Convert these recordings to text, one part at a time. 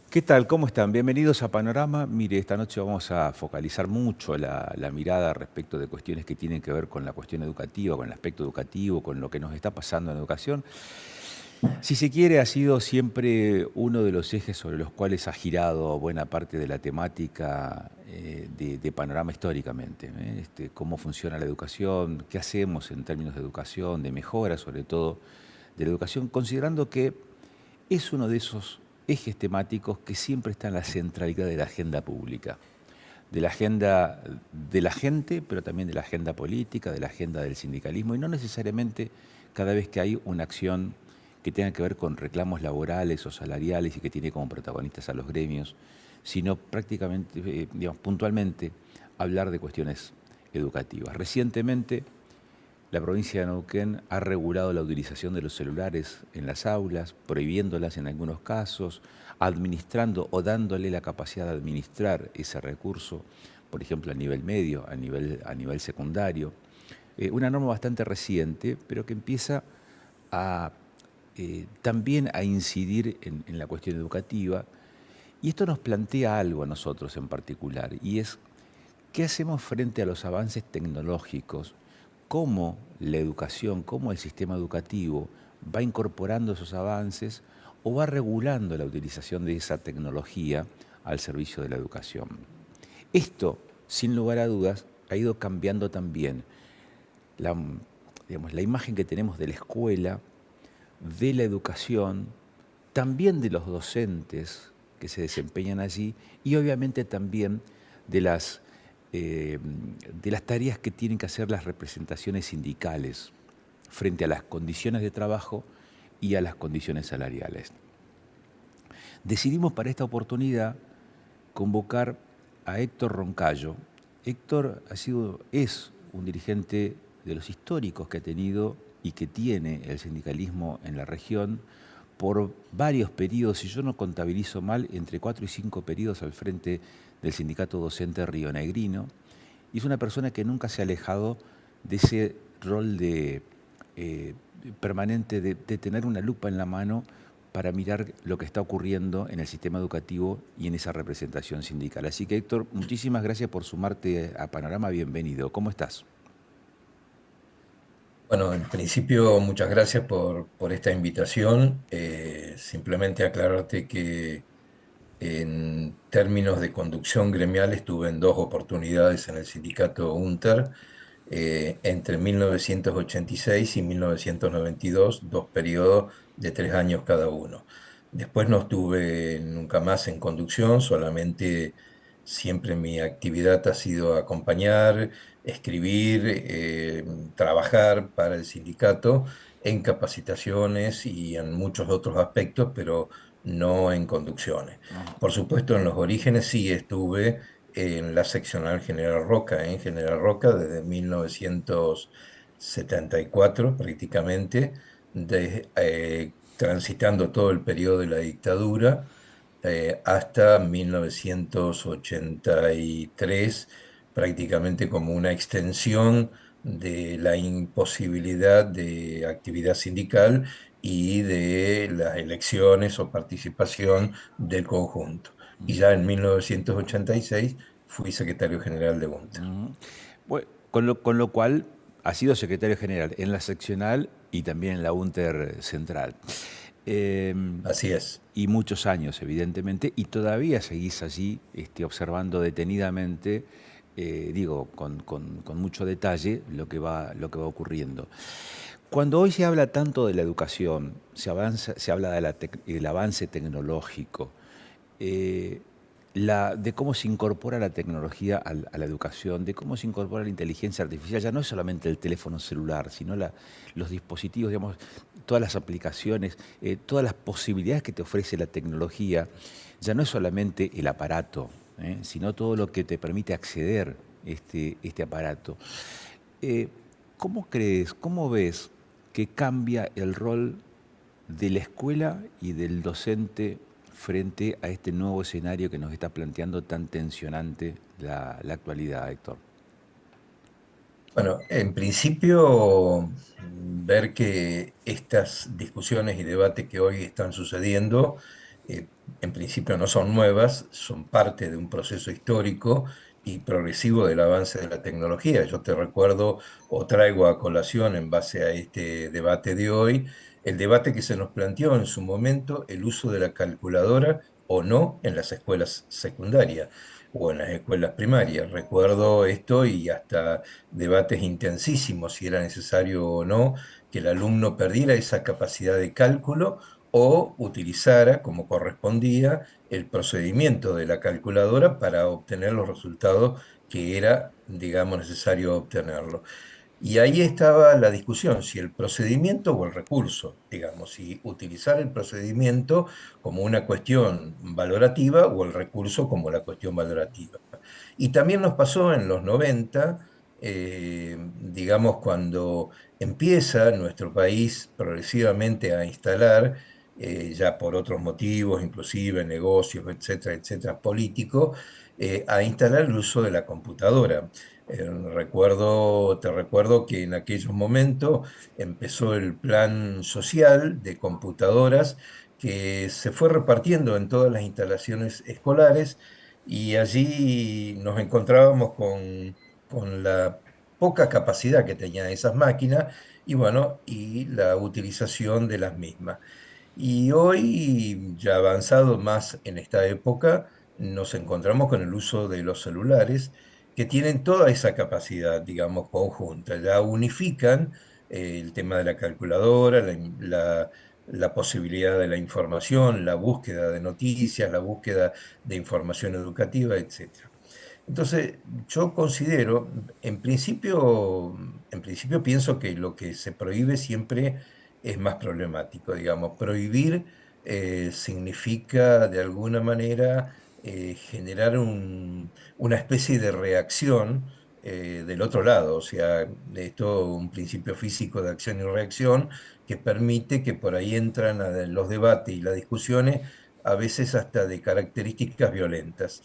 ¿Qué tal? ¿Cómo están? Bienvenidos a Panorama. Mire, esta noche vamos a focalizar mucho la mirada respecto de cuestiones que tienen que ver con la cuestión educativa, con el aspecto educativo, con lo que nos está pasando en educación. Si se quiere, ha sido siempre uno de los ejes sobre los cuales ha girado buena parte de la temática de Panorama históricamente. Cómo funciona la educación, qué hacemos en términos de educación, de mejora sobre todo de la educación, considerando que es uno de esos ejes temáticos que siempre está en la centralidad de la agenda pública, de la agenda de la gente, pero también de la agenda política, de la agenda del sindicalismo, y no necesariamente cada vez que hay una acción que tenga que ver con reclamos laborales o salariales y que tiene como protagonistas a los gremios, sino prácticamente, digamos, puntualmente, hablar de cuestiones educativas. Recientemente, la provincia de Neuquén ha regulado la utilización de los celulares en las aulas, prohibiéndolas en algunos casos, administrando o dándole la capacidad de administrar ese recurso, por ejemplo, a nivel medio, a nivel secundario. Una norma bastante reciente, pero que empieza a, también a incidir en la cuestión educativa. Y esto nos plantea algo a nosotros en particular, y es ¿qué hacemos frente a los avances tecnológicos? ¿Cómo la educación, cómo el sistema educativo va incorporando esos avances o va regulando la utilización de esa tecnología al servicio de la educación? Esto, sin lugar a dudas, ha ido cambiando también la imagen que tenemos de la escuela, de la educación, también de los docentes que se desempeñan allí y obviamente también de las tareas que tienen que hacer las representaciones sindicales frente a las condiciones de trabajo y a las condiciones salariales. Decidimos para esta oportunidad convocar a Héctor Roncayo. Héctor es un dirigente de los históricos que ha tenido y que tiene el sindicalismo en la región por varios periodos, si yo no contabilizo mal, entre 4 y 5 periodos al frente del sindicato docente rionegrino, y es una persona que nunca se ha alejado de ese rol permanente de tener una lupa en la mano para mirar lo que está ocurriendo en el sistema educativo y en esa representación sindical. Así que, Héctor, muchísimas gracias por sumarte a Panorama. Bienvenido. ¿Cómo estás? Bueno, en principio, muchas gracias por esta invitación. Simplemente aclararte que en términos de conducción gremial estuve en dos oportunidades en el sindicato UNTER, entre 1986 y 1992, dos periodos de 3 años cada uno. Después no estuve nunca más en conducción, solamente siempre mi actividad ha sido acompañar, escribir, trabajar para el sindicato en capacitaciones y en muchos otros aspectos, pero no en conducciones. Por supuesto, en los orígenes sí estuve en la seccional General Roca, en General Roca desde 1974 prácticamente, transitando todo el periodo de la dictadura hasta 1983, prácticamente como una extensión de la imposibilidad de actividad sindical y de las elecciones o participación del conjunto. Y ya en 1986 fui secretario general de UNTER. Bueno, con lo cual ha sido secretario general en la seccional y también en la UNTER central. Eh, Así es. y muchos años, evidentemente, y todavía seguís allí observando detenidamente, con mucho detalle lo que va ocurriendo. Cuando hoy se habla tanto de la educación, se habla del avance tecnológico, eh, de cómo se incorpora la tecnología a la educación, de cómo se incorpora la inteligencia artificial. Ya no es solamente el teléfono celular, sino los dispositivos, digamos, todas las aplicaciones, todas las posibilidades que te ofrece la tecnología. Ya no es solamente el aparato, sino todo lo que te permite acceder este aparato. Eh, ¿Cómo crees, cómo ves que cambia el rol de la escuela y del docente frente a este nuevo escenario que nos está planteando tan tensionante la actualidad, Héctor? Bueno, en principio, ver que estas discusiones y debates que hoy están sucediendo, en principio no son nuevas, son parte de un proceso histórico y progresivo del avance de la tecnología. Yo te recuerdo o traigo a colación en base a este debate de hoy, el debate que se nos planteó en su momento, el uso de la calculadora o no en las escuelas secundarias o en las escuelas primarias. Recuerdo esto y hasta debates intensísimos si era necesario o no que el alumno perdiera esa capacidad de cálculo o utilizara, como correspondía, el procedimiento de la calculadora para obtener los resultados que era, digamos, necesario obtenerlo. Y ahí estaba la discusión, si el procedimiento o el recurso, digamos, si utilizar el procedimiento como una cuestión valorativa o el recurso como la cuestión valorativa. Y también nos pasó en los 90, digamos, cuando empieza nuestro país progresivamente a instalar, ya por otros motivos, inclusive negocios, etcétera, etcétera, políticos, a instalar el uso de la computadora. Te recuerdo que en aquellos momentos empezó el plan social de computadoras que se fue repartiendo en todas las instalaciones escolares y allí nos encontrábamos con la poca capacidad que tenían esas máquinas y bueno, y la utilización de las mismas. Y hoy, ya avanzado más en esta época, nos encontramos con el uso de los celulares que tienen toda esa capacidad, digamos, conjunta. Ya unifican el tema de la calculadora, la posibilidad de la información, la búsqueda de noticias, la búsqueda de información educativa, etcétera. Entonces, yo considero, en principio pienso que lo que se prohíbe siempre es más problemático, digamos. Prohibir significa, de alguna manera, generar una especie de reacción del otro lado, o sea, esto un principio físico de acción y reacción que permite que por ahí entran los debates y las discusiones, a veces hasta de características violentas.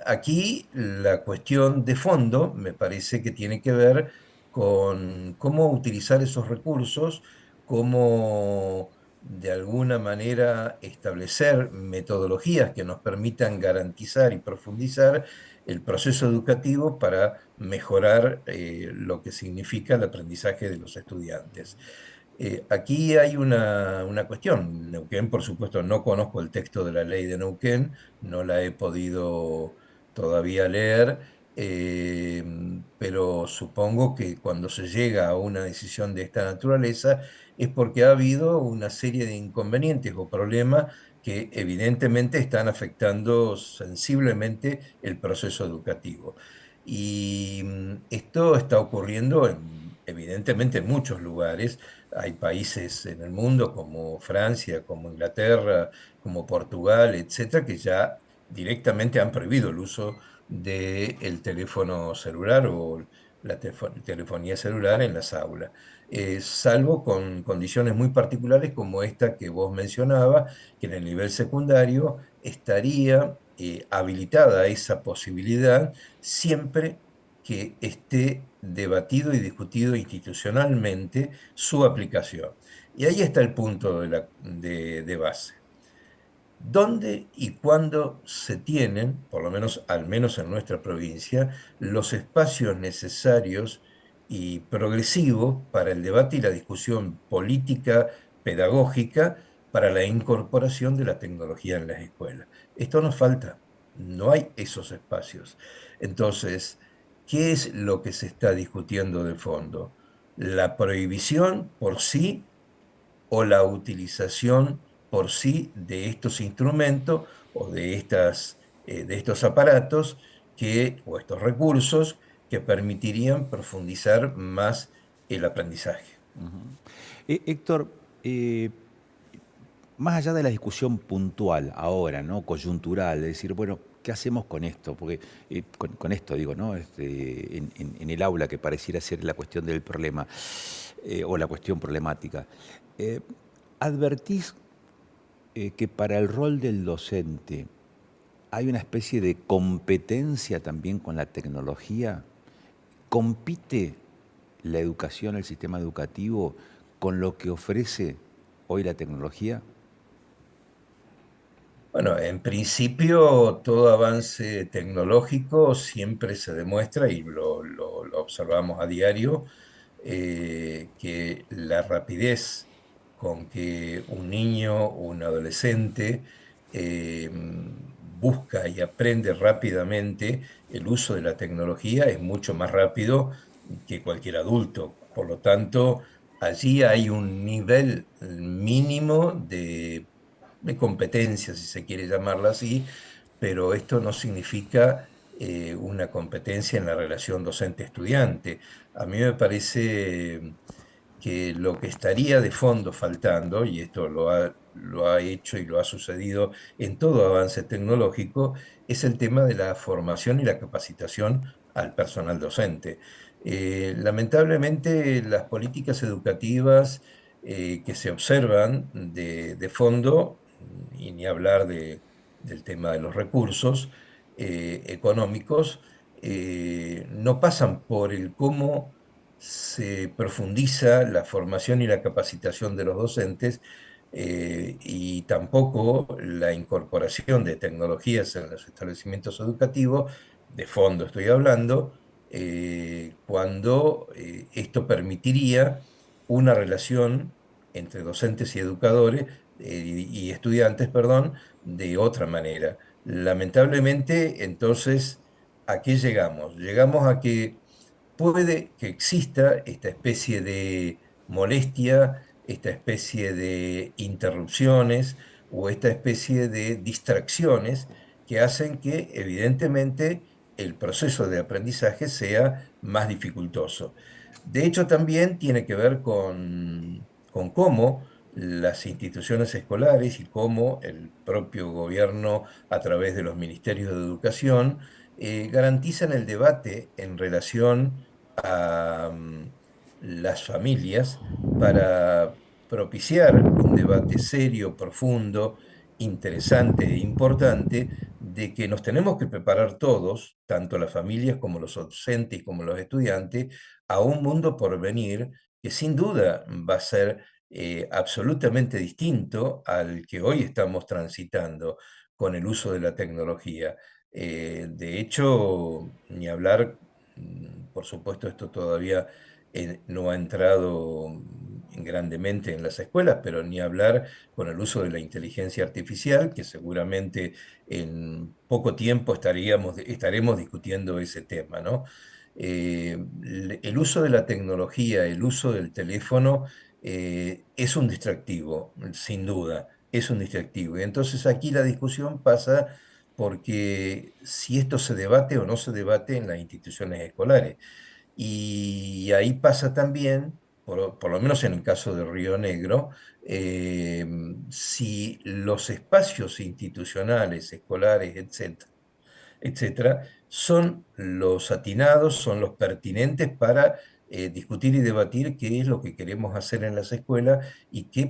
Aquí la cuestión de fondo me parece que tiene que ver con cómo utilizar esos recursos, cómo de alguna manera establecer metodologías que nos permitan garantizar y profundizar el proceso educativo para mejorar lo que significa el aprendizaje de los estudiantes. Aquí hay una cuestión. Neuquén, por supuesto, no conozco el texto de la ley de Neuquén, no la he podido todavía leer, eh, pero supongo que cuando se llega a una decisión de esta naturaleza es porque ha habido una serie de inconvenientes o problemas que evidentemente están afectando sensiblemente el proceso educativo. Y esto está ocurriendo evidentemente en muchos lugares. Hay países en el mundo como Francia, como Inglaterra, como Portugal, etcétera, que ya directamente han prohibido el uso del teléfono celular o la telefonía celular en las aulas, salvo con condiciones muy particulares como esta que vos mencionabas, que en el nivel secundario estaría habilitada esa posibilidad siempre que esté debatido y discutido institucionalmente su aplicación. Y ahí está el punto de base. ¿Dónde y cuándo se tienen, por lo menos al menos en nuestra provincia, los espacios necesarios y progresivos para el debate y la discusión política, pedagógica, para la incorporación de la tecnología en las escuelas? Esto nos falta, no hay esos espacios. Entonces, ¿qué es lo que se está discutiendo de fondo? ¿La prohibición por sí o la utilización por sí de estos instrumentos o de estos aparatos o estos recursos que permitirían profundizar más el aprendizaje? Héctor, eh, más allá de la discusión puntual ahora, ¿no? Coyuntural, de decir, bueno, ¿qué hacemos con esto? Porque con esto digo, ¿no? En el aula que pareciera ser la cuestión del problema o la cuestión problemática. Eh, ¿Advertís que para el rol del docente hay una especie de competencia también con la tecnología. ¿Compite la educación, el sistema educativo, con lo que ofrece hoy la tecnología? Bueno, en principio todo avance tecnológico siempre se demuestra y lo observamos a diario, que la rapidez con que un niño o un adolescente busca y aprende rápidamente el uso de la tecnología es mucho más rápido que cualquier adulto. Por lo tanto, allí hay un nivel mínimo de competencia, si se quiere llamarla así, pero esto no significa una competencia en la relación docente-estudiante. A mí me parece que lo que estaría de fondo faltando, y esto lo ha hecho y lo ha sucedido en todo avance tecnológico, es el tema de la formación y la capacitación al personal docente. Lamentablemente, las políticas educativas que se observan de fondo, y ni hablar del tema de los recursos económicos, no pasan por el cómo se profundiza la formación y la capacitación de los docentes, y tampoco la incorporación de tecnologías en los establecimientos educativos, de fondo estoy hablando, cuando esto permitiría una relación entre docentes y educadores, y estudiantes, perdón, de otra manera. Lamentablemente, entonces, ¿a qué llegamos? Llegamos a que puede que exista esta especie de molestia, esta especie de interrupciones o esta especie de distracciones que hacen que evidentemente el proceso de aprendizaje sea más dificultoso. De hecho, también tiene que ver con cómo las instituciones escolares y cómo el propio gobierno, a través de los ministerios de educación, garantizan el debate en relación a las familias para propiciar un debate serio, profundo, interesante e importante, de que nos tenemos que preparar todos, tanto las familias como los docentes como los estudiantes, a un mundo por venir que sin duda va a ser absolutamente distinto al que hoy estamos transitando con el uso de la tecnología. De hecho, ni hablar, por supuesto, esto todavía no ha entrado grandemente en las escuelas, pero ni hablar con el uso de la inteligencia artificial, que seguramente en poco tiempo estaremos discutiendo ese tema, ¿no? El uso de la tecnología, el uso del teléfono, es un distractivo, sin duda, es un distractivo. Y entonces aquí la discusión pasa porque si esto se debate o no se debate en las instituciones escolares. Y ahí pasa también, por lo menos en el caso de Río Negro, eh, si los espacios institucionales, escolares, etcétera, son los atinados, son los pertinentes para discutir y debatir qué es lo que queremos hacer en las escuelas y qué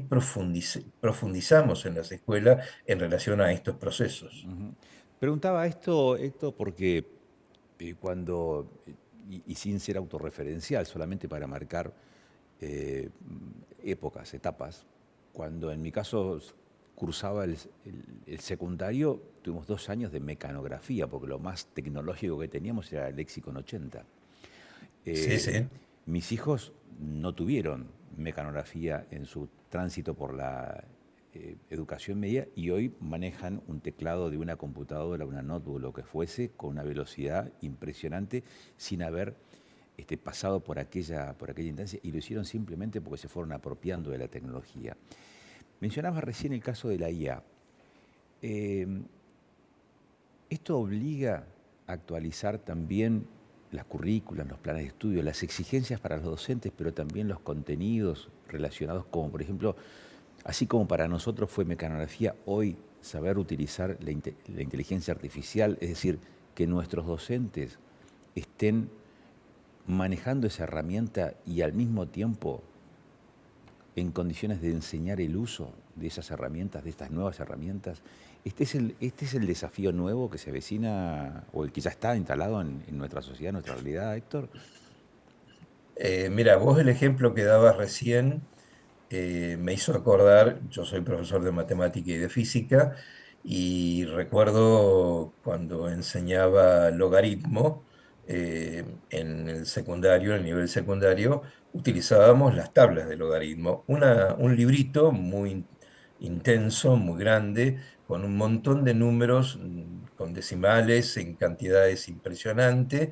profundizamos en las escuelas en relación a estos procesos. Ujú. Preguntaba esto, Héctor, porque cuando, y sin ser autorreferencial, solamente para marcar eh, épocas, etapas, cuando en mi caso cursaba el secundario, tuvimos 2 años de mecanografía, porque lo más tecnológico que teníamos era el Lexicon 80. Sí, Eh, sí. Mis hijos no tuvieron mecanografía en su tránsito por la educación media y hoy manejan un teclado de una computadora, una notebook, lo que fuese, con una velocidad impresionante sin haber pasado por aquella instancia y lo hicieron simplemente porque se fueron apropiando de la tecnología. Mencionabas recién el caso de la IA. Eh, ¿Esto obliga a actualizar también las currículas, los planes de estudio, las exigencias para los docentes, pero también los contenidos relacionados, como por ejemplo, así como para nosotros fue mecanografía, hoy saber utilizar la inteligencia artificial, es decir, que nuestros docentes estén manejando esa herramienta y al mismo tiempo en condiciones de enseñar el uso de esas herramientas, de estas nuevas herramientas? Este es el desafío nuevo que se avecina o el que ya está instalado en nuestra sociedad, en nuestra realidad, Héctor. Mira, vos el ejemplo que dabas recién me hizo acordar, yo soy profesor de matemática y de física, y recuerdo cuando enseñaba logaritmo en el secundario, en el nivel secundario, utilizábamos las tablas de logaritmo, un librito muy intenso, muy grande, con un montón de números, con decimales en cantidades impresionantes.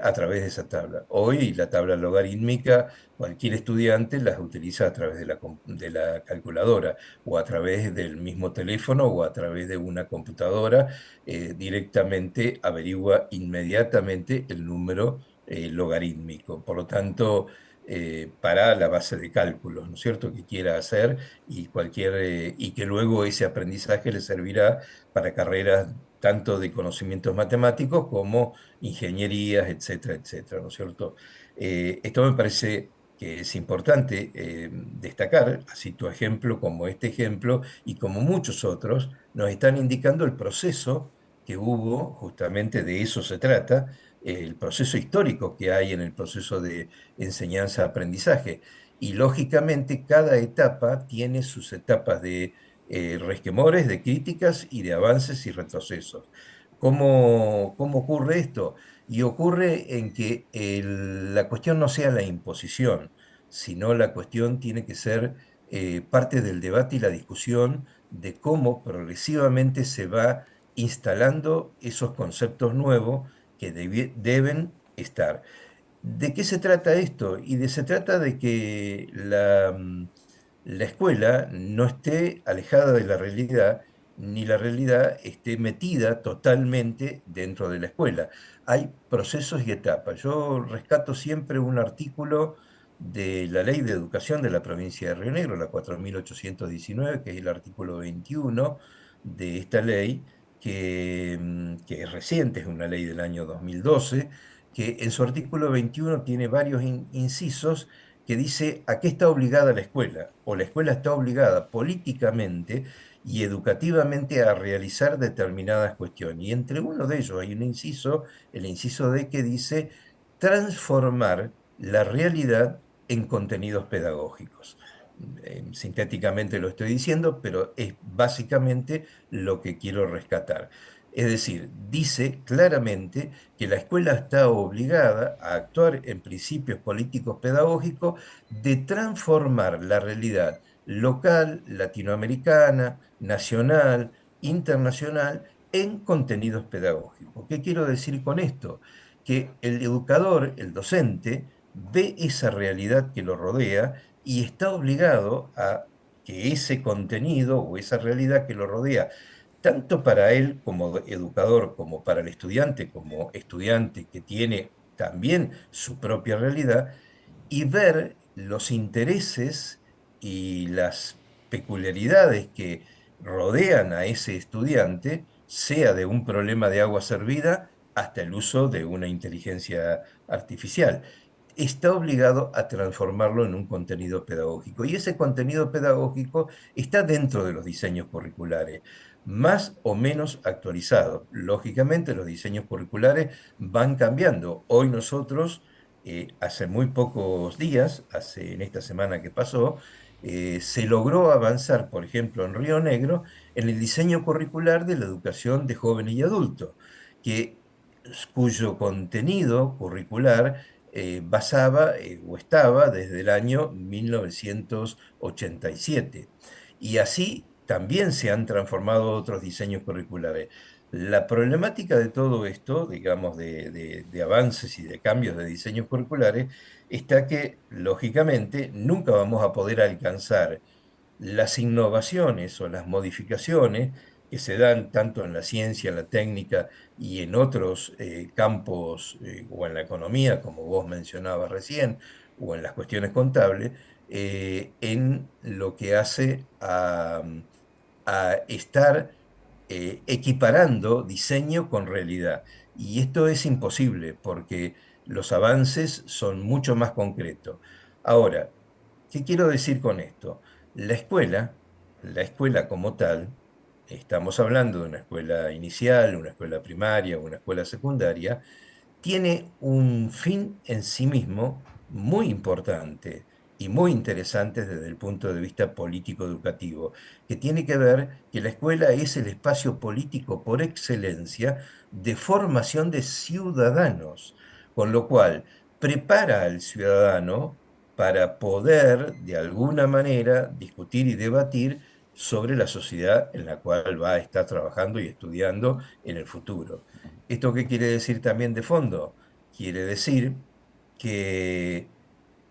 A través de esa tabla. Hoy la tabla logarítmica cualquier estudiante las utiliza a través de la calculadora o a través del mismo teléfono o a través de una computadora. Directamente averigua inmediatamente el número logarítmico. Por lo tanto, para la base de cálculos, ¿no es cierto?, que quiera hacer y que luego ese aprendizaje le servirá para carreras tanto de conocimientos matemáticos como ingenierías, etcétera, etcétera, ¿no es cierto? Esto me parece que es importante destacar, así tu ejemplo como este ejemplo y como muchos otros, nos están indicando el proceso que hubo, justamente de eso se trata, el proceso histórico que hay en el proceso de enseñanza-aprendizaje. Y lógicamente cada etapa tiene sus etapas de resquemores, de críticas y de avances y retrocesos. ¿Cómo ocurre esto? Y ocurre en que la cuestión no sea la imposición, sino la cuestión tiene que ser parte del debate y la discusión de cómo progresivamente se va instalando esos conceptos nuevos que deben estar. ¿De qué se trata esto? Se trata de que la escuela no esté alejada de la realidad, ni la realidad esté metida totalmente dentro de la escuela. Hay procesos y etapas. Yo rescato siempre un artículo de la Ley de Educación de la provincia de Río Negro, la 4819, que es el artículo 21 de esta ley, que es reciente, es una ley del año 2012, que en su artículo 21 tiene varios incisos que dice a qué está obligada la escuela, o la escuela está obligada políticamente y educativamente a realizar determinadas cuestiones. Y entre uno de ellos hay un inciso, el inciso D, que dice transformar la realidad en contenidos pedagógicos. Sintéticamente lo estoy diciendo, pero es básicamente lo que quiero rescatar. Es decir, dice claramente que la escuela está obligada a actuar en principios políticos pedagógicos de transformar la realidad local, latinoamericana, nacional, internacional, en contenidos pedagógicos. ¿Qué quiero decir con esto? Que el educador, el docente, ve esa realidad que lo rodea y está obligado a que ese contenido o esa realidad que lo rodea tanto para él como educador, como estudiante que tiene también su propia realidad, y ver los intereses y las peculiaridades que rodean a ese estudiante, sea de un problema de agua servida hasta el uso de una inteligencia artificial. Está obligado a transformarlo en un contenido pedagógico. Y ese contenido pedagógico está dentro de los diseños curriculares, más o menos actualizados. Lógicamente, los diseños curriculares van cambiando. Hoy nosotros, hace muy pocos días, en esta semana que pasó, se logró avanzar, por ejemplo, en Río Negro, en el diseño curricular de la educación de jóvenes y adultos, que, cuyo contenido curricular basaba o estaba desde el año 1987. Y así también se han transformado otros diseños curriculares. La problemática de todo esto, digamos, de avances y de cambios de diseños curriculares, está que, lógicamente, nunca vamos a poder alcanzar las innovaciones o las modificaciones que se dan tanto en la ciencia, en la técnica y en otros campos, o en la economía, como vos mencionabas recién, o en las cuestiones contables, en lo que hace a estar equiparando diseño con realidad. Y esto es imposible porque los avances son mucho más concretos. Ahora, ¿Qué quiero decir con esto? La escuela, la escuela como tal, estamos hablando de una escuela inicial, una escuela primaria, una escuela secundaria, tiene un fin en sí mismo muy importante y muy interesante desde el punto de vista político-educativo, que tiene que ver que la escuela es el espacio político por excelencia de formación de ciudadanos, con lo cual prepara al ciudadano para poder, de alguna manera, discutir y debatir sobre la sociedad en la cual va a estar trabajando y estudiando en el futuro. ¿Esto qué quiere decir también de fondo? Quiere decir que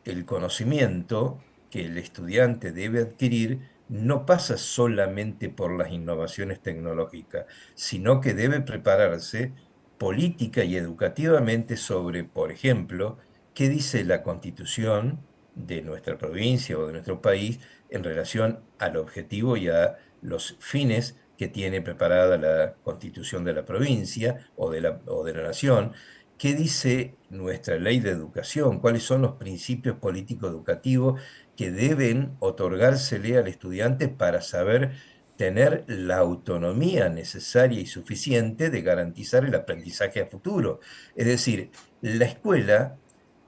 el conocimiento que el estudiante debe adquirir no pasa solamente por las innovaciones tecnológicas, sino que debe prepararse política y educativamente sobre, por ejemplo, qué dice la Constitución de nuestra provincia o de nuestro país en relación al objetivo y a los fines que tiene preparada la Constitución de la provincia o de la nación. ¿Qué dice nuestra ley de educación? ¿Cuáles son los principios políticos educativos que deben otorgársele al estudiante para saber tener la autonomía necesaria y suficiente de garantizar el aprendizaje a futuro? Es decir, la escuela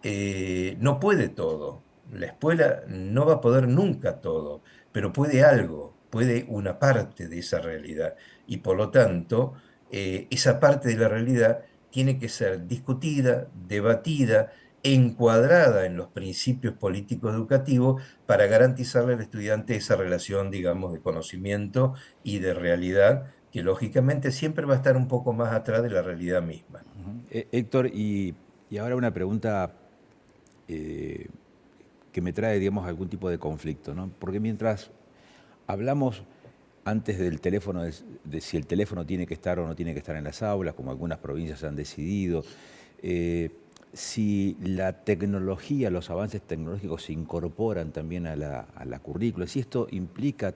no puede todo. La escuela no va a poder nunca todo, pero puede algo, puede una parte de esa realidad. Y por lo tanto, esa parte de la realidad tiene que ser discutida, debatida, encuadrada en los principios políticos educativos para garantizarle al estudiante esa relación, digamos, de conocimiento y de realidad, que lógicamente siempre va a estar un poco más atrás de la realidad misma. Héctor, y ahora una pregunta eh, que me trae, digamos, algún tipo de conflicto, ¿no? Porque mientras hablamos antes del teléfono, de si el teléfono tiene que estar o no tiene que estar en las aulas, como algunas provincias han decidido, eh, si la tecnología, los avances tecnológicos se incorporan también a la currícula, si esto implica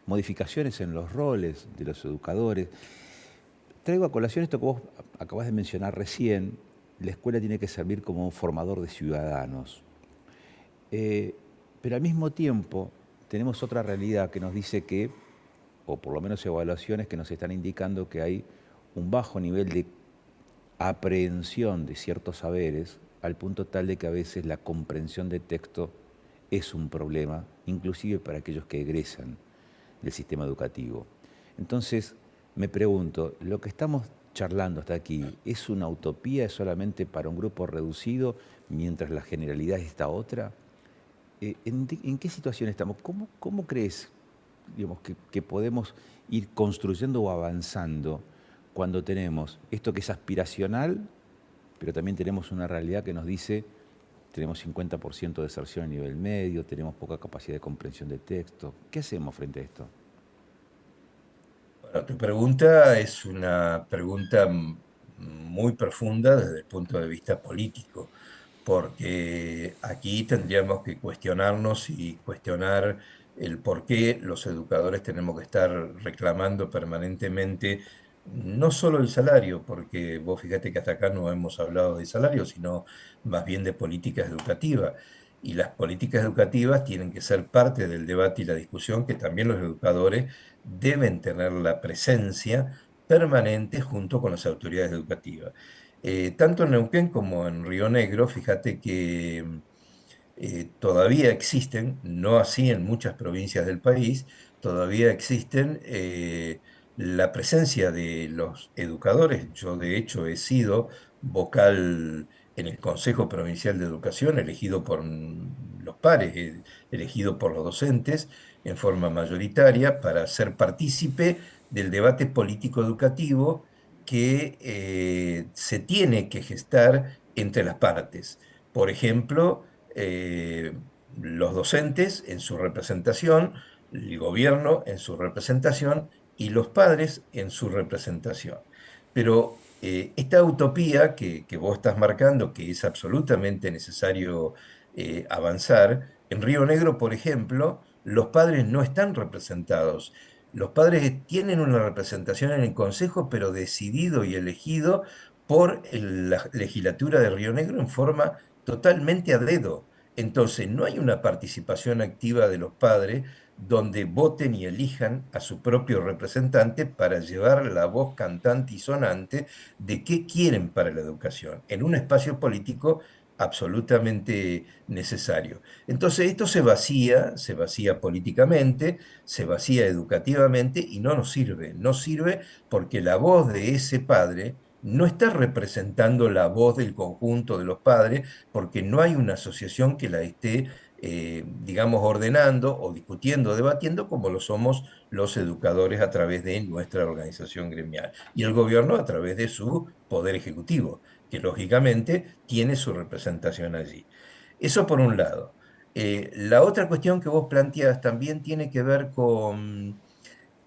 modificaciones en los roles de los educadores. Traigo a colación esto que vos acabás de mencionar recién, la escuela tiene que servir como un formador de ciudadanos. Eh, pero al mismo tiempo tenemos otra realidad que nos dice que, o por lo menos evaluaciones que nos están indicando que hay un bajo nivel de aprehensión de ciertos saberes, al punto tal de que a veces la comprensión de texto es un problema, inclusive para aquellos que egresan del sistema educativo. Entonces, me pregunto, ¿lo que estamos charlando hasta aquí es una utopía, es solamente para un grupo reducido, mientras la generalidad es esta otra? ¿En qué situación estamos? ¿Cómo crees, digamos, que podemos ir construyendo o avanzando cuando tenemos esto que es aspiracional, pero también tenemos una realidad que nos dice tenemos 50% de deserción a nivel medio, tenemos poca capacidad de comprensión de texto? ¿Qué hacemos frente a esto? Bueno, tu pregunta es una pregunta muy profunda desde el punto de vista político, porque aquí tendríamos que cuestionarnos y cuestionar el por qué los educadores tenemos que estar reclamando permanentemente no solo el salario, porque vos fíjate que hasta acá no hemos hablado de salario, sino más bien de políticas educativas. Y las políticas educativas tienen que ser parte del debate y la discusión que también los educadores deben tener la presencia permanente junto con las autoridades educativas. Tanto en Neuquén como en Río Negro, fíjate que todavía existen, no así en muchas provincias del país, todavía existen la presencia de los educadores. Yo de hecho he sido vocal en el Consejo Provincial de Educación, elegido por los pares, elegido por los docentes en forma mayoritaria para ser partícipe del debate político educativo que se tiene que gestar entre las partes. Por ejemplo, los docentes en su representación, el gobierno en su representación y los padres en su representación. Pero esta utopía que vos estás marcando, que es absolutamente necesario avanzar, en Río Negro, por ejemplo, los padres no están representados. Los padres tienen una representación en el Consejo, pero decidido y elegido por la legislatura de Río Negro en forma totalmente a dedo. Entonces, no hay una participación activa de los padres donde voten y elijan a su propio representante para llevar la voz cantante y sonante de qué quieren para la educación, en un espacio político absolutamente necesario. Entonces, esto se vacía políticamente, se vacía educativamente y no nos sirve. No sirve porque la voz de ese padre no está representando la voz del conjunto de los padres, porque no hay una asociación que la esté, digamos, ordenando o discutiendo, debatiendo, como lo somos los educadores a través de nuestra organización gremial y el gobierno a través de su poder ejecutivo, que lógicamente tiene su representación allí. Eso por un lado. La otra cuestión que vos planteas también tiene que ver con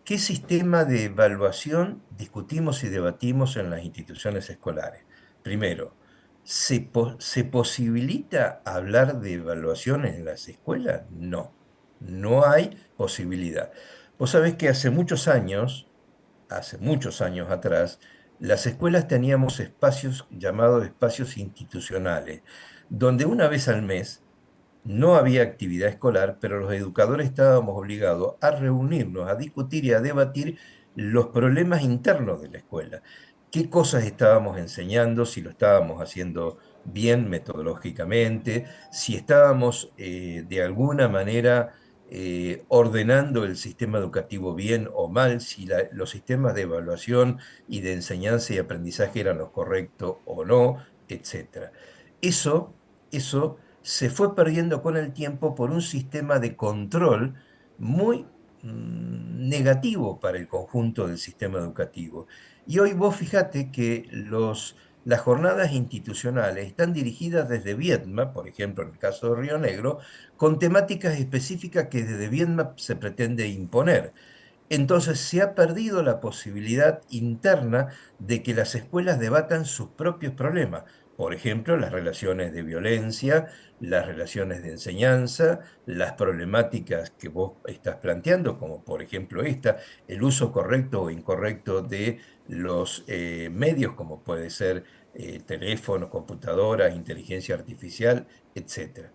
qué sistema de evaluación discutimos y debatimos en las instituciones escolares. Primero, ¿se posibilita hablar de evaluaciones en las escuelas? No, no hay posibilidad. Vos sabés que hace muchos años atrás, las escuelas teníamos espacios llamados espacios institucionales, donde una vez al mes no había actividad escolar, pero los educadores estábamos obligados a reunirnos, a discutir y a debatir los problemas internos de la escuela. ¿Qué cosas estábamos enseñando? Si lo estábamos haciendo bien metodológicamente, si estábamos de alguna manera ordenando el sistema educativo bien o mal, si los sistemas de evaluación y de enseñanza y aprendizaje eran los correctos o no, etcétera. Eso se fue perdiendo con el tiempo por un sistema de control muy negativo para el conjunto del sistema educativo. Y hoy vos fíjate que las jornadas institucionales están dirigidas desde Viedma, por ejemplo, en el caso de Río Negro, con temáticas específicas que desde Viedma se pretende imponer. Entonces se ha perdido la posibilidad interna de que las escuelas debatan sus propios problemas. Por ejemplo, las relaciones de violencia, las relaciones de enseñanza, las problemáticas que vos estás planteando, como por ejemplo esta, el uso correcto o incorrecto de los medios, como puede ser teléfonos, computadoras, inteligencia artificial, etcétera.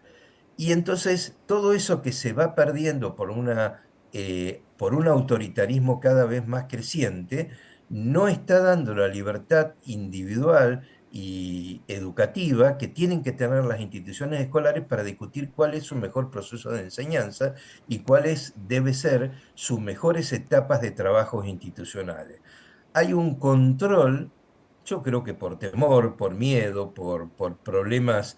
Y entonces todo eso que se va perdiendo por un autoritarismo cada vez más creciente, no está dando la libertad individual y educativa que tienen que tener las instituciones escolares para discutir cuál es su mejor proceso de enseñanza y cuáles debe ser sus mejores etapas de trabajos institucionales. Hay un control, yo creo que por temor, por miedo, por problemas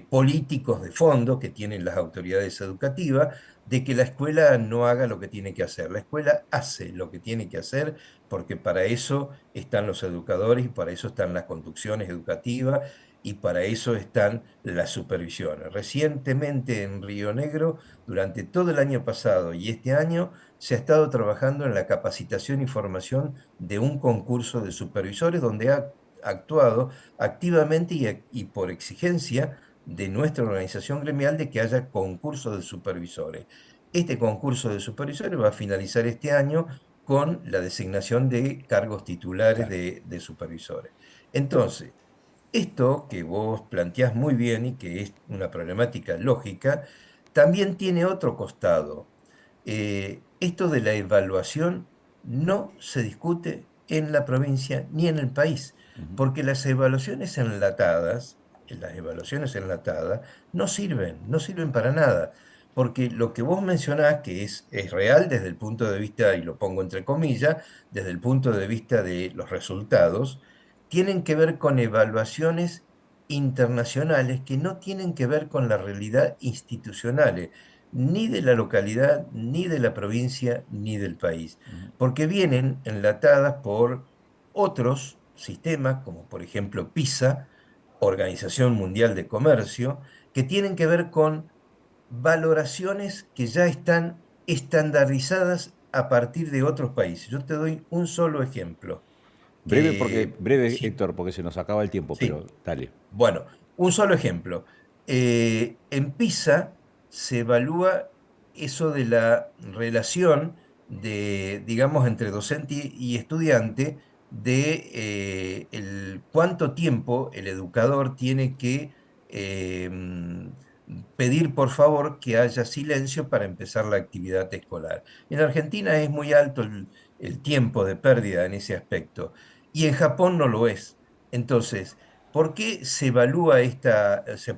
políticos de fondo que tienen las autoridades educativas, de que la escuela no haga lo que tiene que hacer. La escuela hace lo que tiene que hacer porque para eso están los educadores y para eso están las conducciones educativas y para eso están las supervisiones. Recientemente en Río Negro, durante todo el año pasado y este año, se ha estado trabajando en la capacitación y formación de un concurso de supervisores donde ha actuado activamente y por exigencia de nuestra organización gremial de que haya concurso de supervisores. Este concurso de supervisores va a finalizar este año con la designación de cargos titulares Claro. de supervisores. Entonces, esto que vos planteás muy bien y que es una problemática lógica, también tiene otro costado. Esto de la evaluación no se discute en la provincia ni en el país, Ujú. porque las evaluaciones enlatadas no sirven para nada, porque lo que vos mencionás, que es real desde el punto de vista, y lo pongo entre comillas, desde el punto de vista de los resultados, tienen que ver con evaluaciones internacionales que no tienen que ver con la realidad institucional, ni de la localidad, ni de la provincia, ni del país, Ujú. porque vienen enlatadas por otros sistemas, como por ejemplo PISA, Organización Mundial de Comercio, que tienen que ver con valoraciones que ya están estandarizadas a partir de otros países. Yo te doy un solo ejemplo. Breve, Sí, Héctor, porque se nos acaba el tiempo, sí. pero dale. Bueno, un solo ejemplo. En PISA se evalúa eso de la relación de, digamos, entre docente y estudiante, de el cuánto tiempo el educador tiene que pedir por favor que haya silencio para empezar la actividad escolar. En Argentina es muy alto el tiempo de pérdida en ese aspecto y en Japón no lo es. Entonces, ¿por qué se evalúa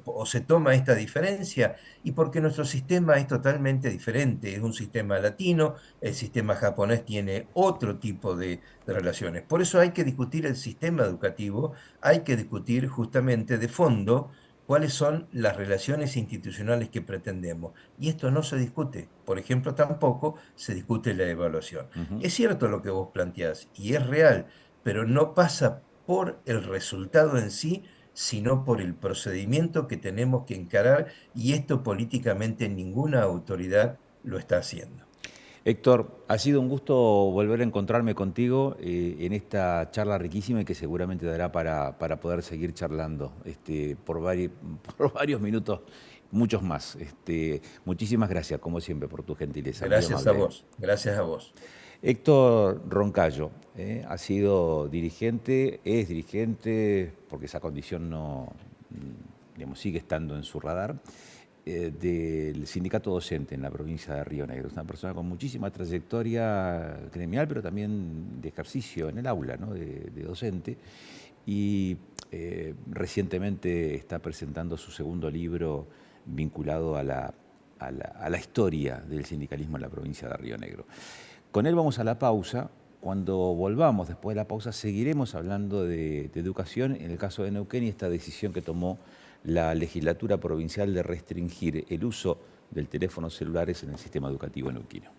o se toma esta diferencia? Y porque nuestro sistema es totalmente diferente. Es un sistema latino, el sistema japonés tiene otro tipo de relaciones. Por eso hay que discutir el sistema educativo, hay que discutir justamente de fondo cuáles son las relaciones institucionales que pretendemos. Y esto no se discute. Por ejemplo, tampoco se discute la evaluación. Ujú. Es cierto lo que vos planteás y es real, pero no pasa por el resultado en sí, sino por el procedimiento que tenemos que encarar y esto políticamente ninguna autoridad lo está haciendo. Héctor, ha sido un gusto volver a encontrarme contigo en esta charla riquísima y que seguramente dará para poder seguir charlando por varios minutos, muchos más. Muchísimas gracias, como siempre, por tu gentileza, muy Gracias a amable. vos, gracias a vos. Héctor Roncayo ha sido dirigente, es dirigente, porque esa condición no, digamos, sigue estando en su radar, del sindicato docente en la provincia de Río Negro. Es una persona con muchísima trayectoria gremial, pero también de ejercicio en el aula, ¿no? De docente. Y recientemente está presentando su segundo libro vinculado a la historia del sindicalismo en la provincia de Río Negro. Con él vamos a la pausa. Cuando volvamos después de la pausa seguiremos hablando de educación, en el caso de Neuquén y esta decisión que tomó la legislatura provincial de restringir el uso del teléfono celulares en el sistema educativo neuquino.